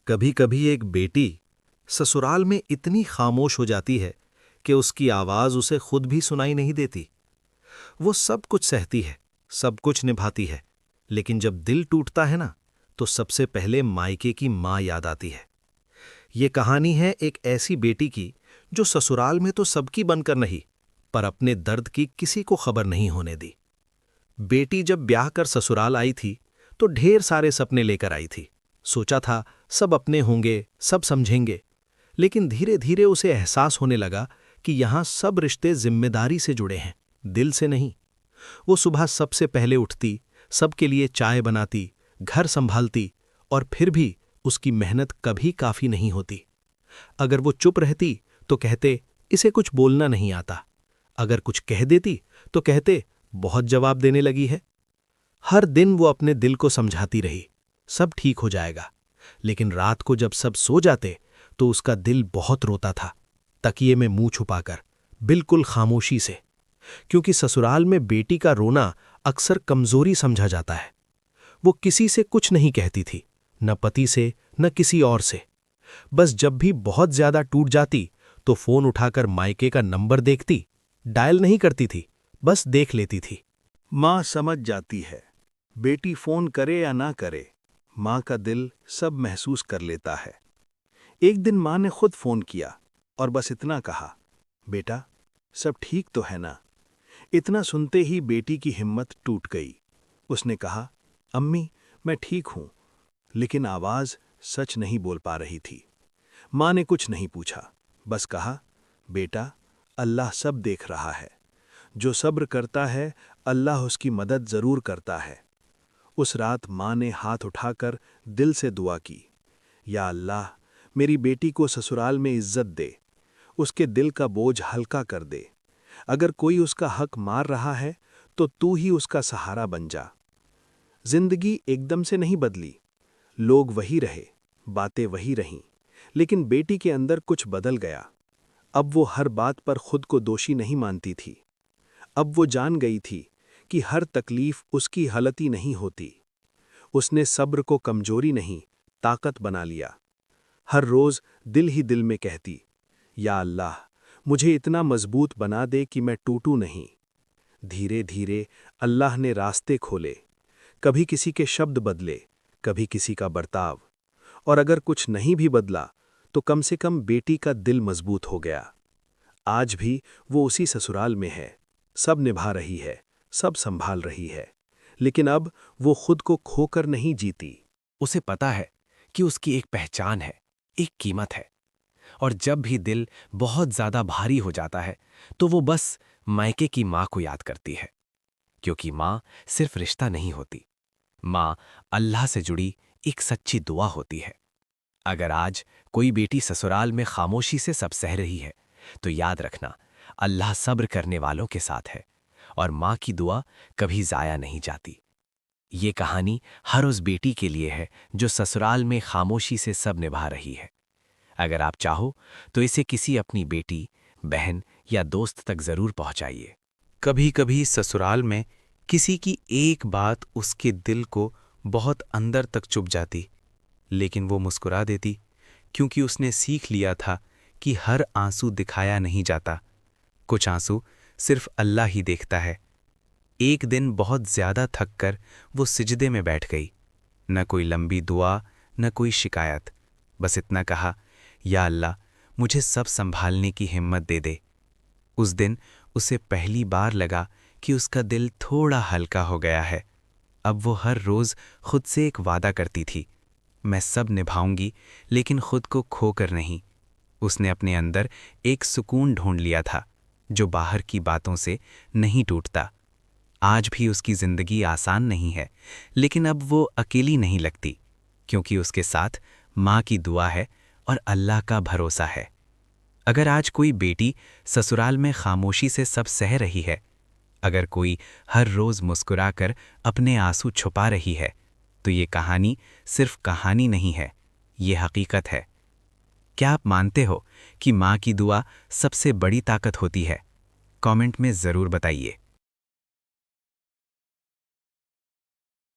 कभी कभी एक बेटी ससुराल में इतनी खामोश हो जाती है कि उसकी आवाज उसे खुद भी सुनाई नहीं देती। वो सब कुछ सहती है, सब कुछ निभाती है, लेकिन जब दिल टूटता है ना, तो सबसे पहले मायके की माँ याद आती है। ये कहानी है एक ऐसी बेटी की जो ससुराल में तो सबकी बनकर नहीं, पर अपने दर्द की किसी को खबर नहीं होने दी। बेटी जब ब्याह कर ससुराल आई थी तो ढेर सारे सपने लेकर आई थी। सोचा था सब अपने होंगे, सब समझेंगे, लेकिन धीरे धीरे उसे एहसास होने लगा कि यहाँ सब रिश्ते जिम्मेदारी से जुड़े हैं, दिल से नहीं। वो सुबह सबसे पहले उठती, सबके लिए चाय बनाती, घर संभालती, और फिर भी उसकी मेहनत कभी काफी नहीं होती। अगर वो चुप रहती तो कहते इसे कुछ बोलना नहीं आता। अगर कुछ कह देती तो कहते बहुत जवाब देने लगी है। हर दिन वो अपने दिल को समझाती रही, सब ठीक हो जाएगा, लेकिन रात को जब सब सो जाते तो उसका दिल बहुत रोता था, तकिए में मुंह छुपाकर, बिल्कुल खामोशी से। क्योंकि ससुराल में बेटी का रोना अक्सर कमजोरी समझा जाता है। वो किसी से कुछ नहीं कहती थी, न पति से न किसी और से। बस जब भी बहुत ज्यादा टूट जाती तो फोन उठाकर मायके का नंबर देखती, डायल नहीं करती थी, बस देख लेती थी। माँ समझ जाती है, बेटी फोन करे या ना करे, माँ का दिल सब महसूस कर लेता है। एक दिन माँ ने खुद फोन किया और बस इतना कहा, बेटा सब ठीक तो है ना। इतना सुनते ही बेटी की हिम्मत टूट गई। उसने कहा, अम्मी मैं ठीक हूं, लेकिन आवाज सच नहीं बोल पा रही थी। माँ ने कुछ नहीं पूछा, बस कहा, बेटा अल्लाह सब देख रहा है, जो सब्र करता है अल्लाह उसकी मदद जरूर करता है। उस रात माँ ने हाथ उठाकर दिल से दुआ की, या अल्लाह मेरी बेटी को ससुराल में इज्जत दे, उसके दिल का बोझ हल्का कर दे। अगर कोई उसका हक मार रहा है तो तू ही उसका सहारा बन जा। जिंदगी एकदम से नहीं बदली, लोग वही रहे, बातें वही रहीं, लेकिन बेटी के अंदर कुछ बदल गया। अब वो हर बात पर खुद को दोषी नहीं मानती थी। अब वो जान गई थी कि हर तकलीफ उसकी गलती नहीं होती। उसने सब्र को कमजोरी नहीं, ताकत बना लिया। हर रोज दिल ही दिल में कहती, या अल्लाह मुझे इतना मजबूत बना दे कि मैं टूटूं नहीं। धीरे धीरे अल्लाह ने रास्ते खोले, कभी किसी के शब्द बदले, कभी किसी का बर्ताव, और अगर कुछ नहीं भी बदला तो कम से कम बेटी का दिल मजबूत हो गया। आज भी वो उसी ससुराल में है, सब निभा रही है, सब संभाल रही है, लेकिन अब वो खुद को खोकर नहीं जीती। उसे पता है कि उसकी एक पहचान है, एक कीमत है। और जब भी दिल बहुत ज्यादा भारी हो जाता है तो वो बस मायके की माँ को याद करती है। क्योंकि माँ सिर्फ रिश्ता नहीं होती, माँ अल्लाह से जुड़ी एक सच्ची दुआ होती है। अगर आज कोई बेटी ससुराल में खामोशी से सब सह रही है तो याद रखना, अल्लाह सब्र करने वालों के साथ है और माँ की दुआ कभी जाया नहीं जाती। ये कहानी हर उस बेटी के लिए है जो ससुराल में खामोशी से सब निभा रही है। अगर आप चाहो तो इसे किसी अपनी बेटी, बहन या दोस्त तक जरूर पहुंचाइए। कभी कभी ससुराल में किसी की एक बात उसके दिल को बहुत अंदर तक चुभ जाती, लेकिन वो मुस्कुरा देती, क्योंकि उसने सीख लिया था कि हर आंसू दिखाया नहीं जाता, कुछ आंसू सिर्फ अल्लाह ही देखता है। एक दिन बहुत ज्यादा थक कर वो सिजदे में बैठ गई। न कोई लंबी दुआ, न कोई शिकायत, बस इतना कहा, या अल्लाह मुझे सब संभालने की हिम्मत दे दे। उस दिन उसे पहली बार लगा कि उसका दिल थोड़ा हल्का हो गया है। अब वो हर रोज खुद से एक वादा करती थी, मैं सब निभाऊंगी लेकिन खुद को खोकर नहीं। उसने अपने अंदर एक सुकून ढूंढ लिया था जो बाहर की बातों से नहीं टूटता। आज भी उसकी जिंदगी आसान नहीं है, लेकिन अब वो अकेली नहीं लगती, क्योंकि उसके साथ माँ की दुआ है और अल्लाह का भरोसा है। अगर आज कोई बेटी ससुराल में खामोशी से सब सह रही है, अगर कोई हर रोज मुस्कुराकर अपने आंसू छुपा रही है, तो ये कहानी सिर्फ कहानी नहीं है, ये हकीकत है। क्या आप मानते हो कि माँ की दुआ सबसे बड़ी ताकत होती है? कमेंट में ज़रूर बताइए।